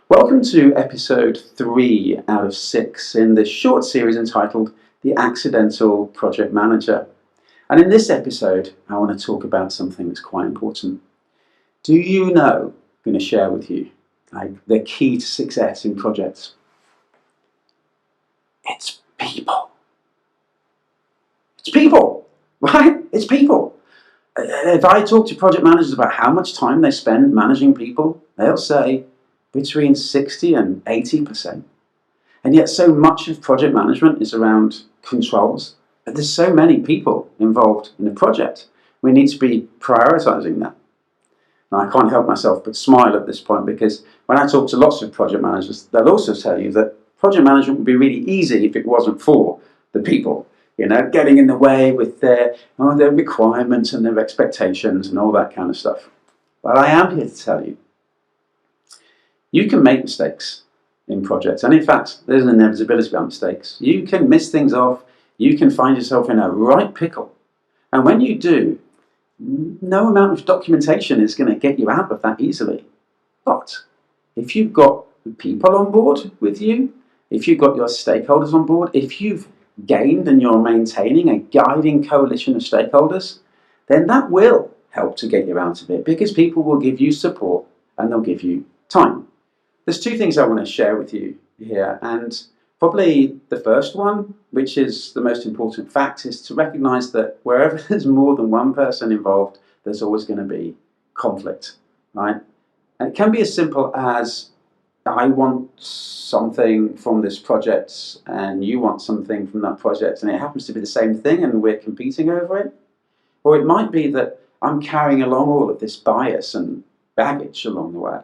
Welcome to episode 3 out of 6 in this short series entitled The Accidental Project Manager. And in this episode, I want to talk about something that's quite important. Do you know, I'm going to share with you, the key to success in projects? It's people. It's people, right? It's people. If I talk to project managers about how much time they spend managing people, they'll say between 60 and 80%. And yet so much of project management is around controls. But there's so many people involved in a project. We need to be prioritizing that. Now, I can't help myself but smile at this point, because when I talk to lots of project managers, they'll also tell you that project management would be really easy if it wasn't for the people, getting in the way with their requirements and their expectations and all that kind of stuff. But I am here to tell you, you can make mistakes in projects, and in fact, there's an inevitability about mistakes. You can miss things off, you can find yourself in a right pickle, and when you do, no amount of documentation is going to get you out of that easily. But if you've got people on board with you, if you've got your stakeholders on board, if you've gained and you're maintaining a guiding coalition of stakeholders, then that will help to get you out of it, because people will give you support and they'll give you time. There's two things I want to share with you here, and probably the first one, which is the most important fact, is to recognize that wherever there's more than one person involved, there's always going to be conflict, right? And it can be as simple as, I want something from this project and you want something from that project, and it happens to be the same thing and we're competing over it. Or it might be that I'm carrying along all of this bias and baggage along the way.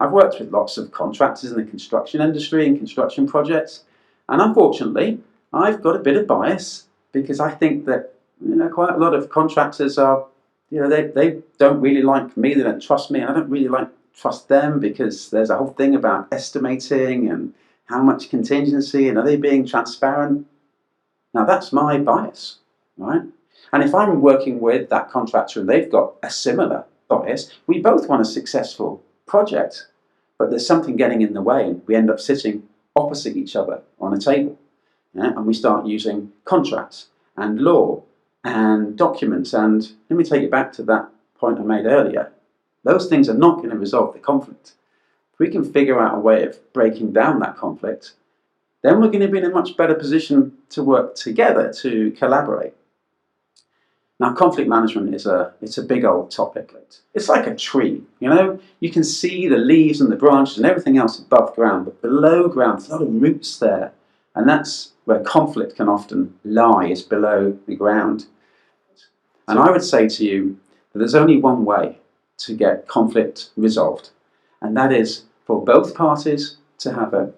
I've worked with lots of contractors in the construction industry and construction projects, and unfortunately I've got a bit of bias, because I think that quite a lot of contractors are, they don't really like me, they don't trust me, and I don't really trust them, because there's a whole thing about estimating and how much contingency and are they being transparent. Now that's my bias, right? And if I'm working with that contractor and they've got a similar bias, we both want a successful project, but there's something getting in the way and we end up sitting opposite each other on a table, and we start using contracts and law and documents. And let me take it back to that point I made earlier. Those things are not going to resolve the conflict. If we can figure out a way of breaking down that conflict, then we're going to be in a much better position to work together, to collaborate. Now, conflict management it's a big old topic. It's like a tree, You can see the leaves and the branches and everything else above ground, but below ground, there's a lot of roots there. And that's where conflict can often lie, is below the ground. And I would say to you that there's only one way to get conflict resolved, and that is for both parties to have a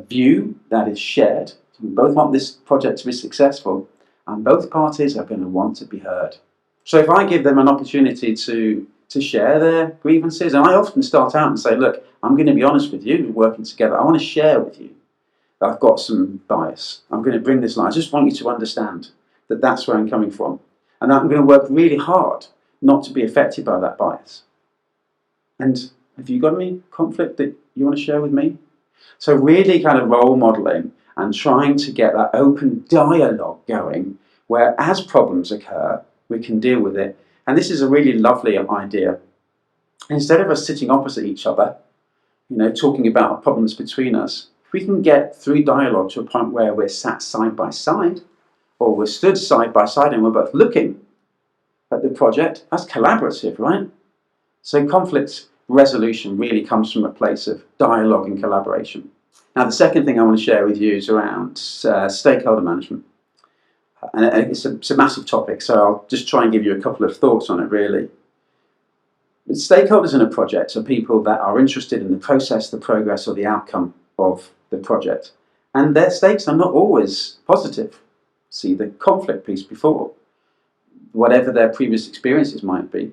view that is shared. So we both want this project to be successful, and both parties are going to want to be heard. So if I give them an opportunity to share their grievances, and I often start out and say, look, I'm going to be honest with you, we're working together, I want to share with you that I've got some bias. I'm going to bring this line. I just want you to understand that that's where I'm coming from, and that I'm going to work really hard not to be affected by that bias. And have you got any conflict that you want to share with me? So really kind of role modeling and trying to get that open dialogue going, where as problems occur, we can deal with it. And this is a really lovely idea. Instead of us sitting opposite each other, talking about problems between us, if we can get through dialogue to a point where we're sat side by side, or we're stood side by side and we're both looking at the project, that's collaborative, right? So conflict resolution really comes from a place of dialogue and collaboration. Now, the second thing I want to share with you is around stakeholder management. And it's a massive topic, so I'll just try and give you a couple of thoughts on it, really. Stakeholders in a project are people that are interested in the process, the progress, or the outcome of the project. And their stakes are not always positive. See the conflict piece before, whatever their previous experiences might be.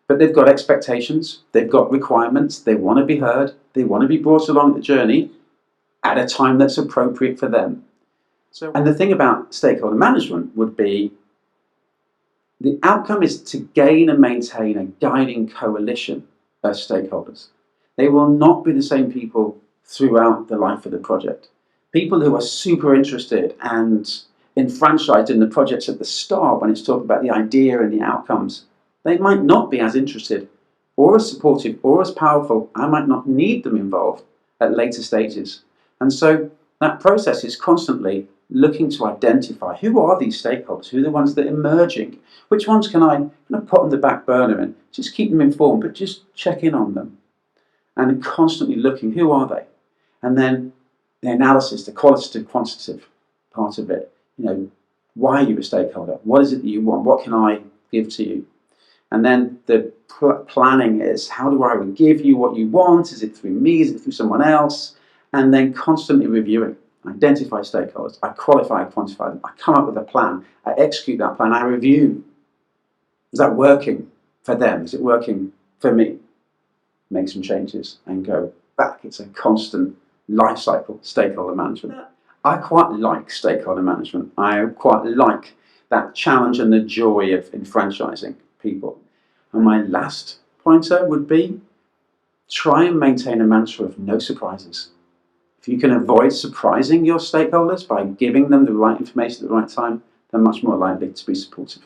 But they've got expectations, they've got requirements, they want to be heard, they want to be brought along the journey at a time that's appropriate for them. And the thing about stakeholder management would be, the outcome is to gain and maintain a guiding coalition of stakeholders. They will not be the same people throughout the life of the project. People who are super interested and enfranchised in the projects at the start when it's talking about the idea and the outcomes, they might not be as interested or as supportive or as powerful. I might not need them involved at later stages. And so that process is constantly looking to identify who are these stakeholders, who are the ones that are emerging, which ones can I kind of put on the back burner and just keep them informed, but just check in on them. And constantly looking, who are they? And then the analysis, the qualitative, quantitative part of it. Why are you a stakeholder? What is it that you want? What can I give to you? And then the planning is, how do I give you what you want? Is it through me? Is it through someone else? And then constantly reviewing. Identify stakeholders. I qualify and quantify them. I come up with a plan. I execute that plan. I review. Is that working for them? Is it working for me? Make some changes and go back. It's a constant life cycle, stakeholder management. I quite like stakeholder management. I quite like that challenge and the joy of enfranchising people. And my last pointer would be, try and maintain a mantra of no surprises. If you can avoid surprising your stakeholders by giving them the right information at the right time, they're much more likely to be supportive.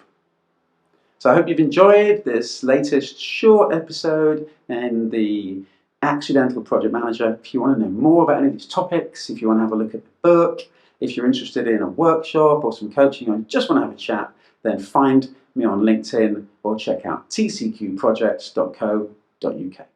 So I hope you've enjoyed this latest short episode in the Accidental Project Manager. If you want to know more about any of these topics, if you want to have a look at the book, if you're interested in a workshop or some coaching or just want to have a chat, then find me on LinkedIn or check out tcqprojects.co.uk.